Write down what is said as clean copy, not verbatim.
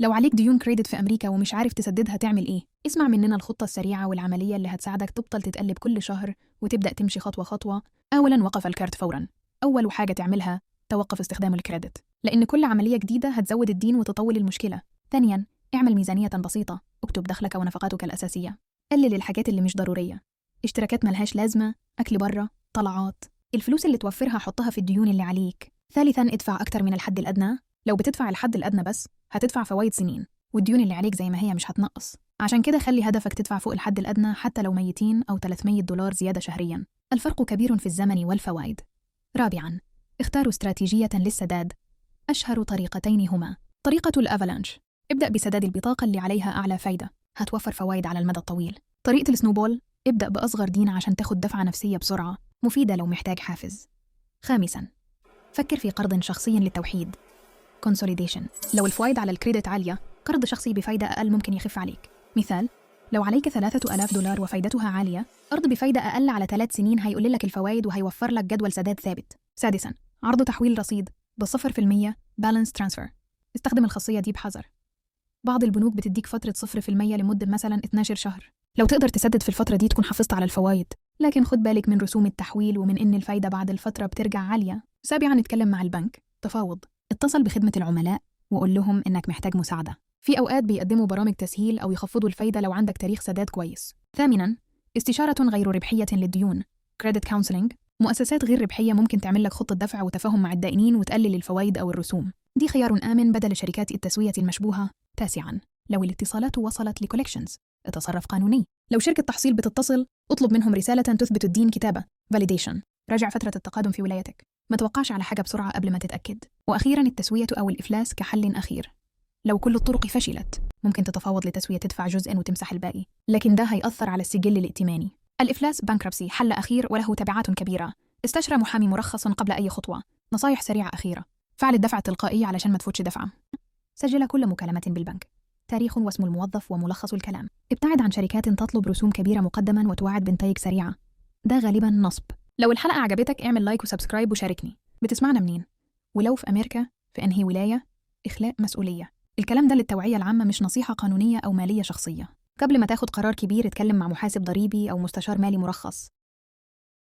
لو عليك ديون كريدت في أمريكا ومش عارف تسددها تعمل إيه؟ اسمع مننا الخطة السريعة والعملية اللي هتساعدك تبطل تتقلب كل شهر وتبدأ تمشي خطوة خطوة. أولاً، وقف الكارت فوراً. أول حاجة تعملها توقف استخدام الكريدت، لأن كل عملية جديدة هتزود الدين وتطول المشكلة. ثانياً، اعمل ميزانية بسيطة، اكتب دخلك ونفقاتك الأساسية. قلل الحاجات اللي مش ضرورية، اشتراكات ملهاش لازمة، أكل برا، طلعات. الفلوس اللي توفرها حطها في الديون اللي عليك. ثالثاً، ادفع أكتر من الحد الأدنى. لو بتدفع الحد الأدنى بس هتدفع فوايد سنين، والديون اللي عليك زي ما هي مش هتنقص. عشان كده خلي هدفك تدفع فوق الحد الأدنى حتى لو 200 أو $300 زيادة شهرياً. الفرق كبير في الزمن والفوائد. رابعاً، اختاروا استراتيجية للسداد. أشهر طريقتين هما طريقة الأفالانش، ابدأ بسداد البطاقة اللي عليها أعلى فايدة، هتوفر فوايد على المدى الطويل. طريقة السنوبول، ابدأ بأصغر دين عشان تاخد دفعة نفسية بسرعة، مفيدة لو محتاج حافز. خامساً، فكر في قرض شخصي للتوحيد. consolidation، لو الفوائد على الكريدت عالية، قرض شخصي بفايدة أقل ممكن يخف عليك. مثال، لو عليك $3000 وفايدتها عالية، قرض بفايدة أقل على 3 سنين هيقلل لك الفوائد وهيوفر لك جدول سداد ثابت. سادساً، عرض تحويل رصيد ب0% balance transfer، استخدم الخاصية دي بحذر. بعض البنوك بتديك فترة 0% لمدة مثلاً 12 شهر، لو تقدر تسدد في الفترة دي تكون حافظت على الفوائد، لكن خد بالك من رسوم التحويل ومن إن الفايدة بعد الفترة بترجع عالية. سابعاً، اتكلم مع البنك. تفاوض، اتصل بخدمة العملاء وقول لهم إنك محتاج مساعدة. في أوقات بيقدموا برامج تسهيل أو يخفضوا الفايدة لو عندك تاريخ سداد كويس. ثامناً، استشارة غير ربحية للديون. credit counseling، مؤسسات غير ربحية ممكن تعمل لك خطة دفع وتفاهم مع الدائنين وتقلل الفوائد أو الرسوم، دي خيار آمن بدل شركات التسوية المشبوهة. تاسعاً، لو الاتصالات وصلت لكولكشنز، اتصرف قانوني. لو شركة تحصيل بتتصل، اطلب منهم رسالة تثبت الدين كتابة validation. راجع فترة التقادم في ولايتك، ما توقعش على حاجة بسرعة قبل ما تتأكد. وأخيراً، التسوية أو الإفلاس كحل أخير. لو كل الطرق فشلت، ممكن تتفاوض لتسوية تدفع جزءاً وتمسح الباقي، لكن ده هيأثر على السجل الائتماني. الإفلاس bankruptcy حل أخير وله تبعات كبيرة. استشرى محامي مرخص قبل أي خطوة. نصايح سريعة أخيرة، فعل الدفع التلقائي علشان ما تفوتش دفعة. سجل كل مكالمة بالبنك، تاريخ واسم الموظف وملخص الكلام. ابتعد عن شركات تطلب رسوم كبيرة مقدما وتوعد بنتائج سريعة، ده غالبا نصب. لو الحلقة عجبتك اعمل لايك وسبسكرايب وشاركني. بتسمعنا منين؟ ولو في أمريكا، في أنهي ولاية؟ إخلاء مسؤولية. الكلام ده للتوعية العامة، مش نصيحة قانونية أو مالية شخصية. قبل ما تاخد قرار كبير اتكلم مع محاسب ضريبي أو مستشار مالي مرخص.